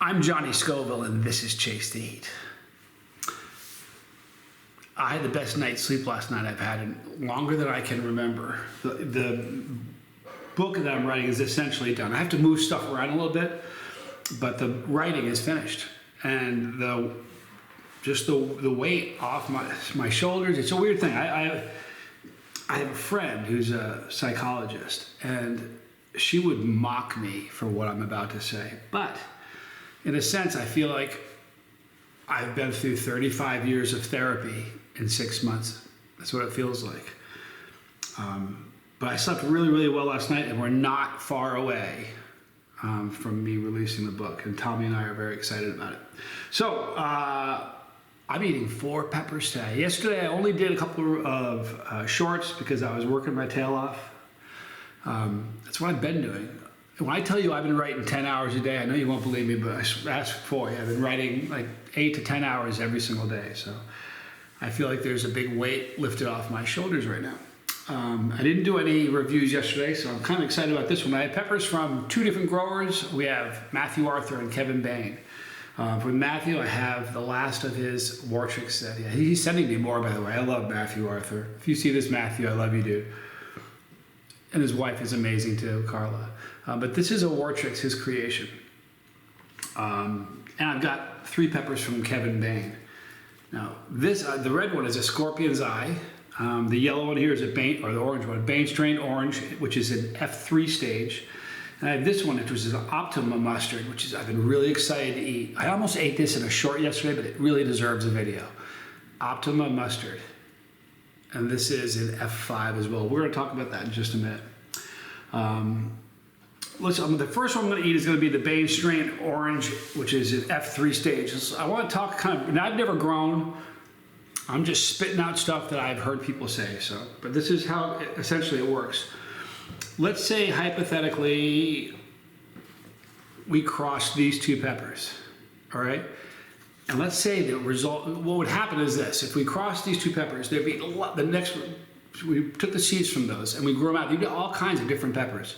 I'm Johnny Scoville, and this is Chase to Eat. I had the best night's sleep last night I've had in longer than I can remember. The book that I'm writing is essentially done. I have to move stuff around a little bit, but the writing is finished. And the weight off my shoulders, it's a weird thing. I have a friend who's a psychologist, and she would mock me for what I'm about to say. But in a sense, I feel like I've been through 35 years of therapy in 6 months. That's what it feels like. But I slept really, really well last night, and we're not far away from me releasing the book. And Tommy and I are very excited about it. So I'm eating 4 peppers today. Yesterday, I only did a couple of shorts because I was working my tail off. That's what I've been doing. When I tell you I've been writing 10 hours a day, I know you won't believe me, but I asked for you. I've been writing like 8 to 10 hours every single day. So I feel like there's a big weight lifted off my shoulders right now. I didn't do any reviews yesterday, so I'm kind of excited about this one. I have peppers from 2 different growers. We have Matthew Arthur and K.Bane. From Matthew, I have the last of his Wartryx set. Yeah, he's sending me more, by the way. I love Matthew Arthur. If you see this, Matthew, I love you, dude. And his wife is amazing too, Carla. But this is a Wartryx, his creation. And I've got 3 peppers from K.Bane. Now, this the red one is a scorpion's eye. The yellow one here is the orange one, Banestrain orange, which is an F3 stage. And I have this one, which is an Optima mustard, which I've been really excited to eat. I almost ate this in a short yesterday, but it really deserves a video. Optima mustard. And this is an F5 as well. We're going to talk about that in just a minute. The first one I'm going to eat is going to be the Banestrain orange, which is an F3 stage. I want to talk and I've never grown. I'm just spitting out stuff that I've heard people say. But this is how essentially it works. Let's say hypothetically we cross these 2 peppers, all right? And let's say the result, what would happen is this: if we cross these 2 peppers, there'd be we took the seeds from those and we grew them out. You'd get all kinds of different peppers.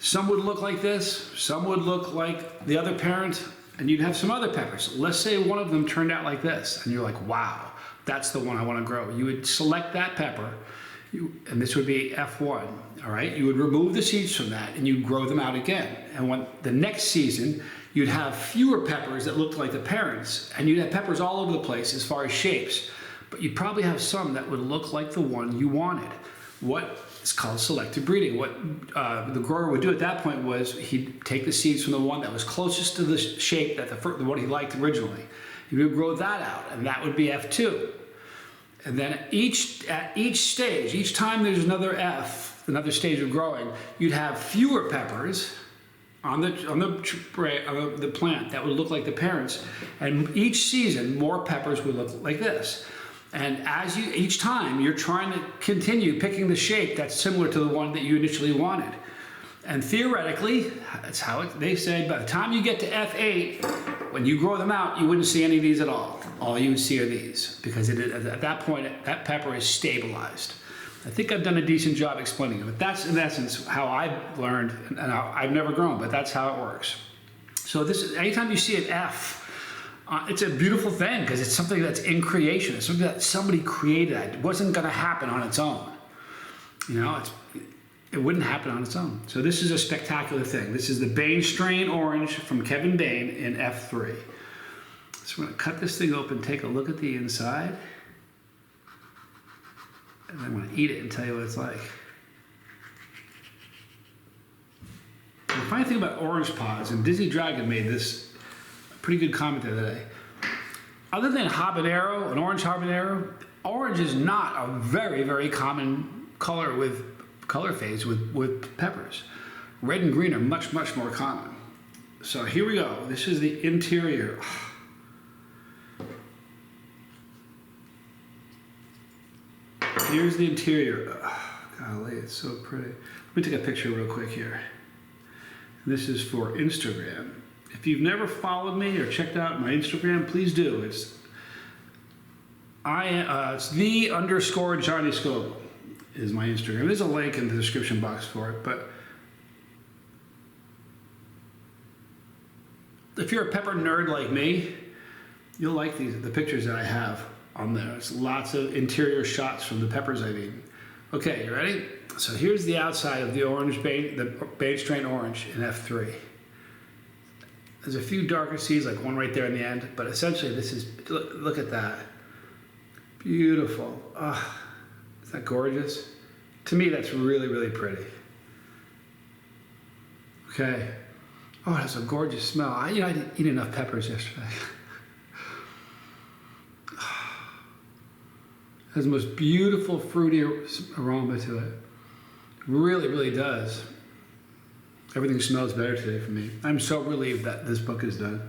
Some would look like this, some would look like the other parent, and you'd have some other peppers. Let's say one of them turned out like this, and you're like, wow, that's the one I want to grow. You would select that pepper, and this would be F1, all right? You would remove the seeds from that, and you'd grow them out again. And when the next season, you'd have fewer peppers that looked like the parents, and you'd have peppers all over the place as far as shapes, but you'd probably have some that would look like the one you wanted. What is called selective breeding. What the grower would do at that point was he'd take the seeds from the one that was closest to the shape that the one he liked originally. He would grow that out, and that would be F2. And then at each stage, each time there's another stage of growing, you'd have fewer peppers on the plant that would look like the parents, and each season more peppers would look like this. And each time you're trying to continue picking the shape that's similar to the one that you initially wanted. And theoretically, that's how they say, by the time you get to F8, when you grow them out, you wouldn't see any of these at all. All you would see are these, because at that point, that pepper is stabilized. I think I've done a decent job explaining it, but that's in essence how I've learned, and I've never grown, but that's how it works. So anytime you see an F, it's a beautiful thing because it's something that's in creation. It's something that somebody created. It wasn't going to happen on its own. You know, it wouldn't happen on its own. So this is a spectacular thing. This is the Banestrain orange from K.Bane in F3. So we're going to cut this thing open, take a look at the inside, and I'm going to eat it and tell you what it's like. The funny thing about orange pods, and Dizzy Dragon made this pretty good comment the other day. Other than habanero, an orange habanero, orange is not a very, very common color phase with peppers. Red and green are much, much more common. So here we go. This is the interior. Here's the interior. Golly, it's so pretty. Let me take a picture real quick here. This is for Instagram. If you've never followed me or checked out my Instagram, please do. It's the_Johnny Scoville is my Instagram. There's a link in the description box for it, but if you're a pepper nerd like me, you'll like the pictures that I have on there. It's lots of interior shots from the peppers I've eaten. Okay, you ready? So here's the outside of the Banestrain orange in F3. There's a few darker seeds, like one right there in the end, but essentially this is, look at that. Beautiful. Oh, is that gorgeous? To me, that's really, really pretty. Okay. Oh, it has a gorgeous smell. I didn't eat enough peppers yesterday. It has the most beautiful fruity aroma to it. Really, really does. Everything smells better today for me. I'm so relieved that this book is done.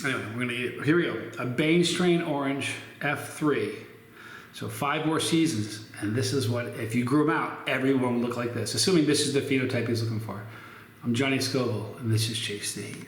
Anyway, we're gonna eat it. Here we go. A Banestrain orange F3. So 5 more seasons, and this is what, if you grew them out, everyone would look like this, assuming this is the phenotype he's looking for. I'm Johnny Scoville, and this is Chase the Heat.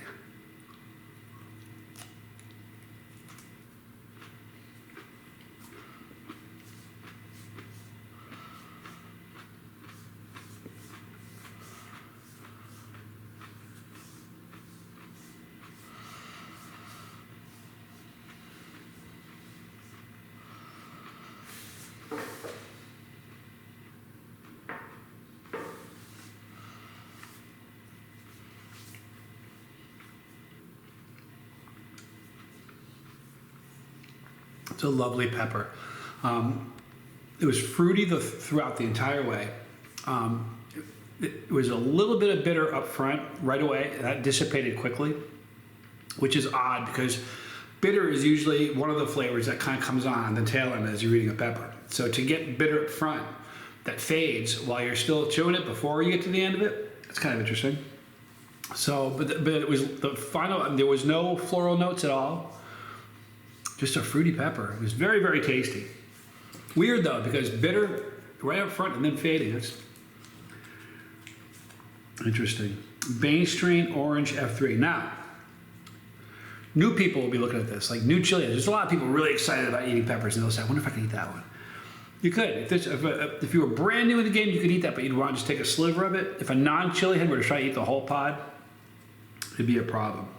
It's a lovely pepper. It was fruity throughout the entire way. It was a little bit of bitter up front right away. That dissipated quickly, which is odd because bitter is usually one of the flavors that kind of comes on the tail end as you're eating a pepper. So to get bitter up front that fades while you're still chewing it before you get to the end of it, that's kind of interesting. So, but it was the final, there was no floral notes at all. Just a fruity pepper. It was very, very tasty. Weird though, because bitter right up front and then fading. That's interesting. Banestrain orange F3. Now, new people will be looking at this, like new chili. There's a lot of people really excited about eating peppers, and they'll say, I wonder if I can eat that one. You could. If you were brand new in the game, you could eat that, but you'd want to just take a sliver of it. If a non-chili head were to try to eat the whole pod, it'd be a problem.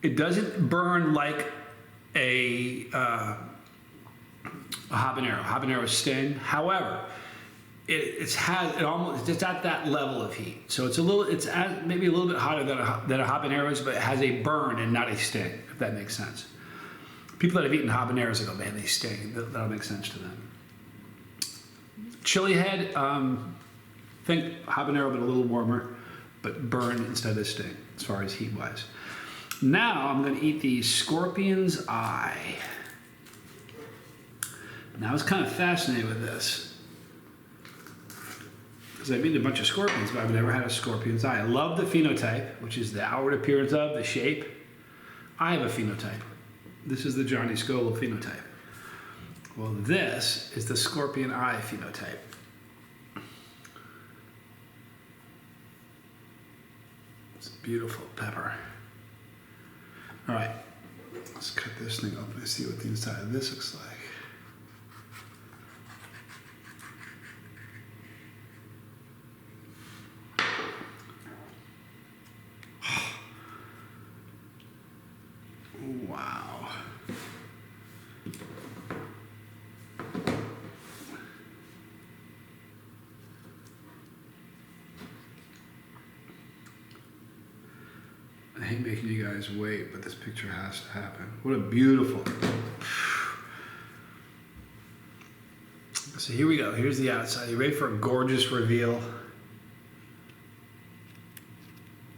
It doesn't burn like a habanero. Habanero sting. However, it's at that level of heat. So it's maybe a little bit hotter than a habanero is, but it has a burn and not a sting. If that makes sense. People that have eaten habaneros, they go, man, they sting. That'll make sense to them. Chili head, think habanero, but a little warmer, but burn instead of sting, as far as heat wise. Now I'm going to eat the Scorpion's Eye. Now I was kind of fascinated with this because I've eaten a bunch of scorpions, but I've never had a Scorpion's Eye. I love the phenotype, which is the outward appearance of the shape. I have a phenotype. This is the Johnny Scoville phenotype. Well, this is the Scorpion Eye phenotype. It's a beautiful pepper. All right, let's cut this thing open and see what the inside of this looks like. Wow. I hate making you guys wait, but this picture has to happen. What a beautiful. So here we go. Here's the outside. You ready for a gorgeous reveal?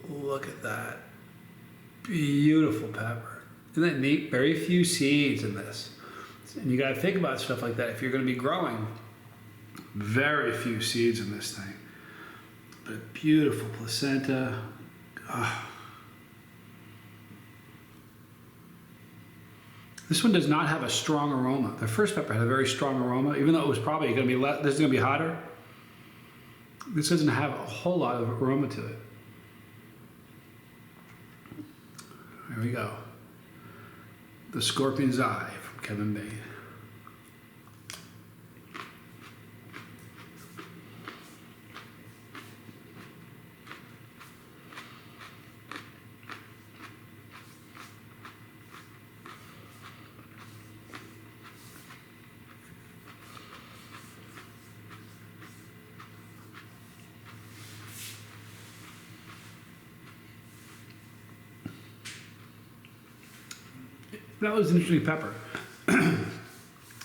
Look at that. Beautiful pepper. Isn't that neat? Very few seeds in this. And you got to think about stuff like that. If you're going to be growing, very few seeds in this thing. But a beautiful placenta. Oh. This one does not have a strong aroma. The first pepper had a very strong aroma, even though it was probably going to be less, this is going to be hotter. This doesn't have a whole lot of aroma to it. There we go. The Scorpion's Eye from K.Bane. That was an interesting pepper.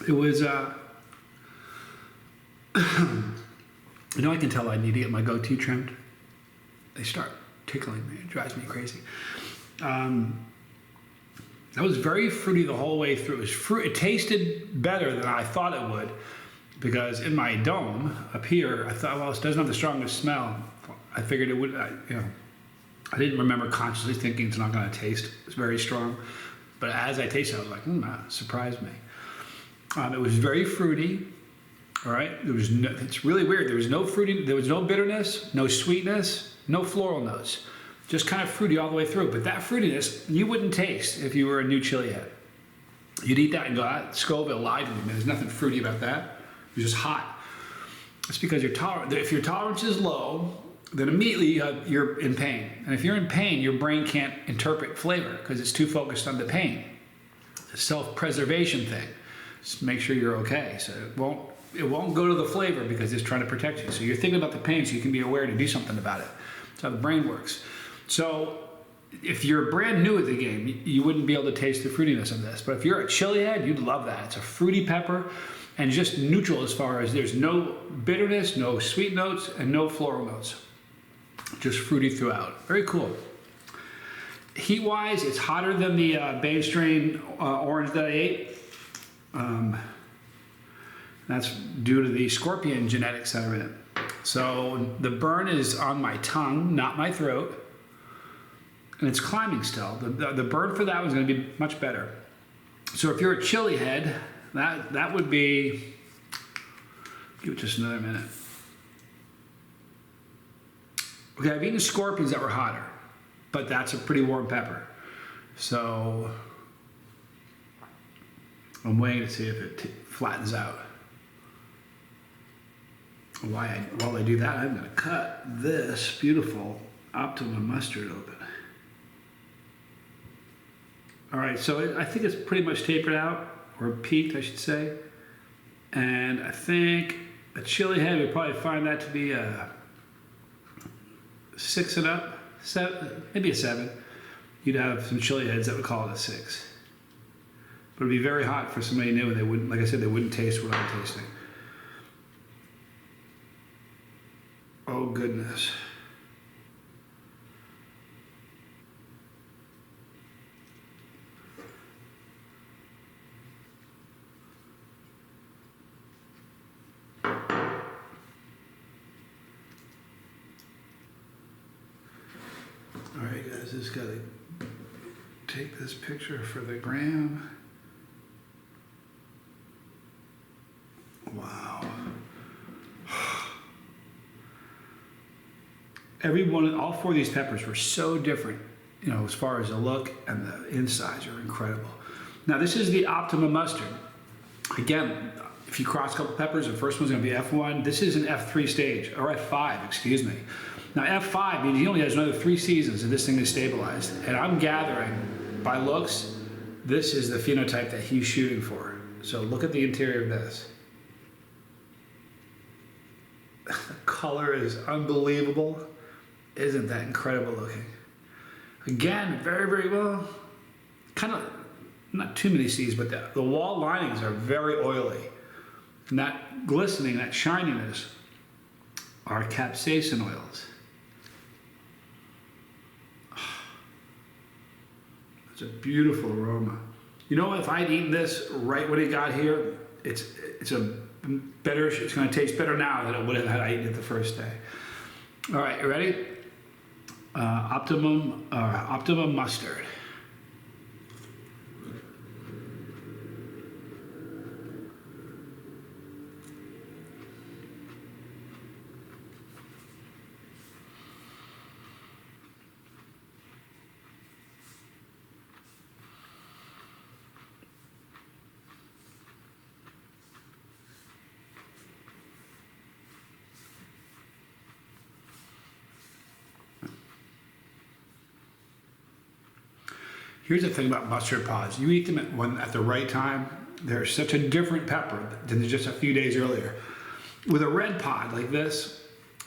It was, you know, I can tell I need to get my goatee trimmed. They start tickling me. It drives me crazy. That was very fruity the whole way through. It was fruit. It tasted better than I thought it would, because in my dome up here, I thought, well, it doesn't have the strongest smell. I figured it would. You know, I didn't remember consciously thinking it's not going to taste. It's very strong, but as I tasted, I was like, that surprised me. It was very fruity. All right, there was no, it's really weird. There was no fruity. There was no bitterness, no sweetness, no floral notes. Just kind of fruity all the way through. But that fruitiness, you wouldn't taste if you were a new chili head. You'd eat that and go, Scoville lied to me, man. There's nothing fruity about that. It's just hot. It's because if your tolerance is low, then immediately you're in pain. And if you're in pain, your brain can't interpret flavor because it's too focused on the pain. It's a self-preservation thing. Just make sure you're okay. So it won't go to the flavor because it's trying to protect you. So you're thinking about the pain so you can be aware to do something about it. That's how the brain works. So if you're brand new at the game, you wouldn't be able to taste the fruitiness of this. But if you're a chili head, you'd love that. It's a fruity pepper and just neutral as far as there's no bitterness, no sweet notes, and no floral notes. Just fruity throughout. Very cool. Heat-wise, it's hotter than the Banestrain orange that I ate. That's due to the scorpion genetics that are in it. So the burn is on my tongue, not my throat. And it's climbing still. The burn for that one's going to be much better. So if you're a chili head, that would be, give it just another minute. Okay, I've eaten scorpions that were hotter, but that's a pretty warm pepper. So I'm waiting to see if it flattens out. While I do that, I'm going to cut this beautiful Optima mustard open. All right, so I think it's pretty much tapered out, or peaked, I should say. And I think a chili head would probably find that to be a 6 and up, 7, maybe a 7. You'd have some chili heads that would call it a 6. But it'd be very hot for somebody new, and they wouldn't, like I said, they wouldn't taste what I'm tasting. Oh goodness. All right, guys, just gotta take this picture for the gram. Wow. All 4 of these peppers were so different, you know, as far as the look, and the insides are incredible. Now, this is the Optima mustard. Again, if you cross a couple peppers, the first one's gonna be F1. This is an F3 stage, or F5, excuse me. Now, F5 means he only has another 3 seasons and this thing is stabilized. And I'm gathering, by looks, this is the phenotype that he's shooting for. So look at the interior of this. The color is unbelievable. Isn't that incredible looking? Again, very, very well, kind of, not too many C's, but the wall linings are very oily. And that glistening, that shininess, are capsaicin oils. It's a beautiful aroma. You know, if I'd eaten this right when it got here, it's going to taste better now than it would have had I eaten it the first day. All right, you ready? Optima mustard. Here's the thing about mustard pods. You eat them at the right time, they're such a different pepper than just a few days earlier. With a red pod like this,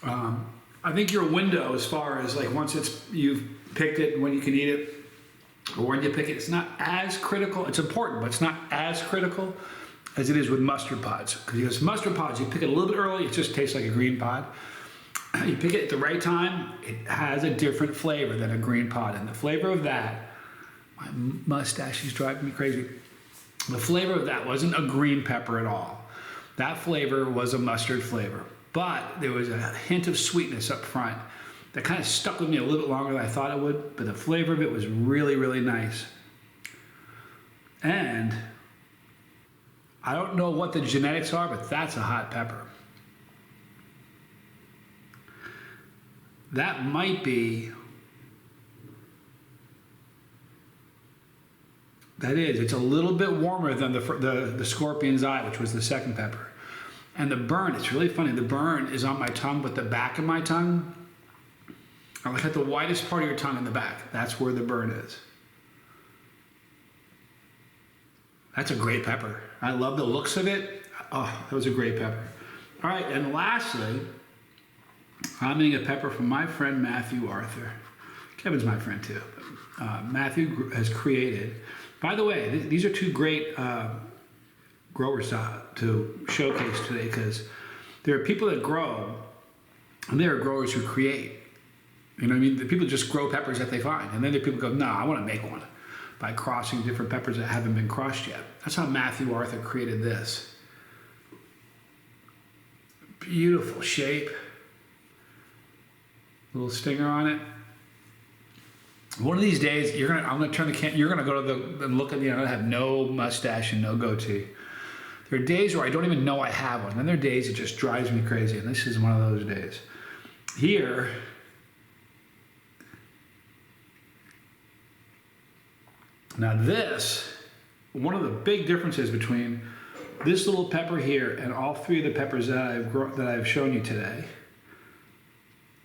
I think your window as far as like once you've picked it and when you can eat it, or when you pick it, it's not as critical. It's important, but it's not as critical as it is with mustard pods. Because mustard pods, you pick it a little bit early, it just tastes like a green pod. You pick it at the right time, it has a different flavor than a green pod. And the flavor of that, my mustache is driving me crazy. The flavor of that wasn't a green pepper at all. That flavor was a mustard flavor. But there was a hint of sweetness up front that kind of stuck with me a little bit longer than I thought it would. But the flavor of it was really, really nice. And I don't know what the genetics are, but that's a hot pepper. That might be, it's a little bit warmer than the Scorpion's Eye, which was the second pepper. And the burn, it's really funny, the burn is on my tongue, but the back of my tongue, I look at the widest part of your tongue in the back. That's where the burn is. That's a great pepper. I love the looks of it. Oh, that was a great pepper. All right, and lastly, I'm eating a pepper from my friend Matthew Arthur. Kevin's my friend too. Matthew has created, by the way, these are two great growers to showcase today, because there are people that grow and there are growers who create. You know what I mean? The people just grow peppers that they find. And then there are people who go, no, I want to make one by crossing different peppers that haven't been crossed yet. That's how Matthew Arthur created this. Beautiful shape. Little stinger on it. One of these days, I'm gonna turn the can. You're gonna go to and look at I'm gonna have no mustache and no goatee. There are days where I don't even know I have one. Then there are days it just drives me crazy, and this is one of those days. Here, now this, one of the big differences between this little pepper here and all three of the peppers that I've shown you today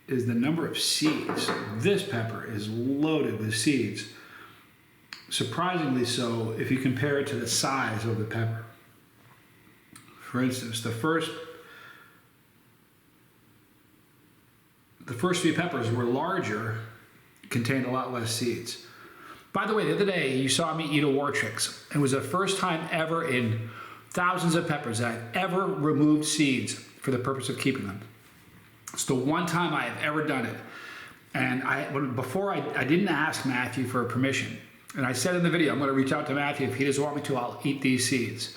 is the number of seeds. This pepper is loaded with seeds. Surprisingly so if you compare it to the size of the pepper. For instance, the first three peppers were larger, contained a lot less seeds. By the way, the other day you saw me eat a Wartryx. It was the first time ever in thousands of peppers that I've ever removed seeds for the purpose of keeping them. It's the one time I have ever done it. And before I didn't ask Matthew for permission. And I said in the video, I'm going to reach out to Matthew. If he doesn't want me to, I'll eat these seeds.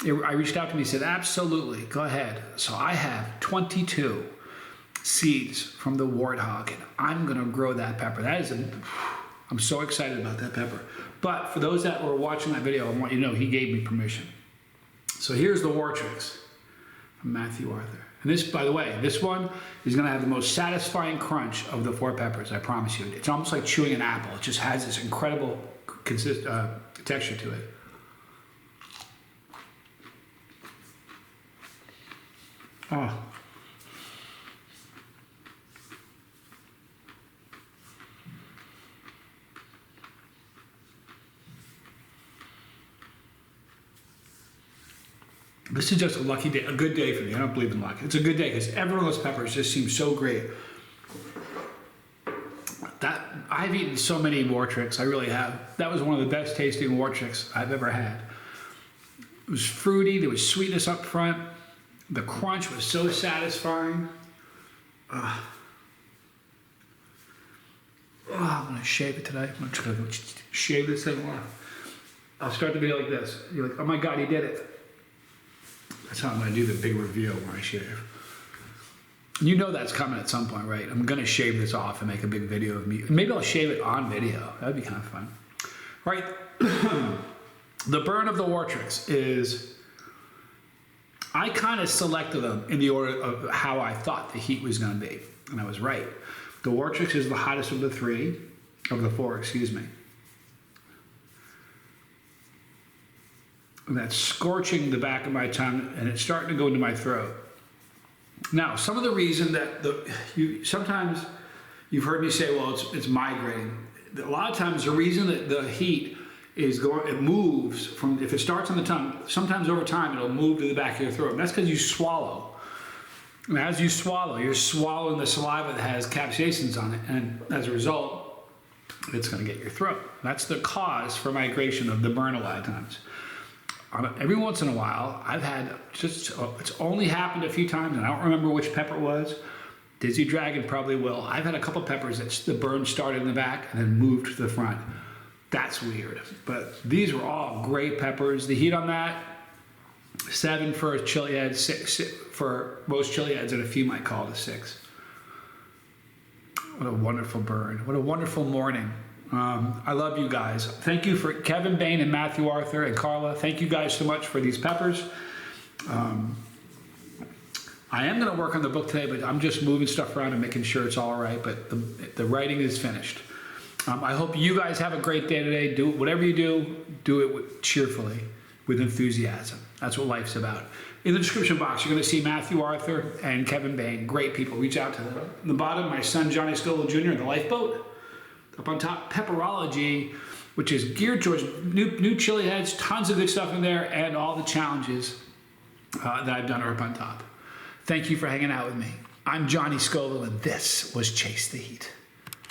I reached out to him, he said, absolutely, go ahead. So I have 22 seeds from the warthog, and I'm going to grow that pepper. I'm so excited about that pepper. But for those that were watching that video, I want you to know he gave me permission. So here's the Wartryx from Matthew Arthur. And this, by the way, this one is going to have the most satisfying crunch of the four peppers, I promise you. It's almost like chewing an apple. It just has this incredible texture to it. Oh. This is just a lucky day, a good day for me. I don't believe in luck. It's a good day because every one of those peppers just seems so great. I've eaten so many Wartryx, I really have. That was one of the best tasting Wartryx I've ever had. It was fruity, there was sweetness up front. The crunch was so satisfying. I'm gonna shave it today. I'm just gonna shave this thing off. I'll start the video like this. You're like, oh my God, he did it. That's how I'm going to do the big reveal where I shave. You know that's coming at some point, right? I'm going to shave this off and make a big video of me. Maybe I'll shave it on video. That'd be kind of fun. Right? The burn of the Wartryx is, I kind of selected them in the order of how I thought the heat was going to be. And I was right. The Wartryx is the hottest of the four, excuse me. And that's scorching the back of my tongue, and it's starting to go into my throat. Now, some of the reason that sometimes you've heard me say, well, it's migrating. A lot of times the reason that the heat it moves from, if it starts on the tongue, sometimes over time it'll move to the back of your throat. And that's because you swallow. And as you swallow, you're swallowing the saliva that has capsaicins on it, and as a result, it's going to get your throat. That's the cause for migration of the burn a lot of times. Every once in a while, I've had it's only happened a few times, and I don't remember which pepper it was. Dizzy Dragon probably will. I've had a couple peppers that the burn started in the back and then moved to the front. That's weird. But these were all great peppers. The heat on that, 7 for a chili head, 6 for most chili heads, and a few might call it a 6. What a wonderful burn. What a wonderful morning. I love you guys. Thank you for K.Bane and Matthew Arthur and Carla. Thank you guys so much for these peppers. I am going to work on the book today, but I'm just moving stuff around and making sure it's all right. But the writing is finished. I hope you guys have a great day today. Do whatever you do it cheerfully, with enthusiasm. That's what life's about. In the description box, you're going to see Matthew Arthur and K.Bane. Great people. Reach out to them. In the bottom, my son Johnny Scoville Jr. in the lifeboat. Up on top, Pepperology, which is geared towards new chili heads, tons of good stuff in there, and all the challenges that I've done are up on top. Thank you for hanging out with me. I'm Johnny Scoville, and this was Chase the Heat.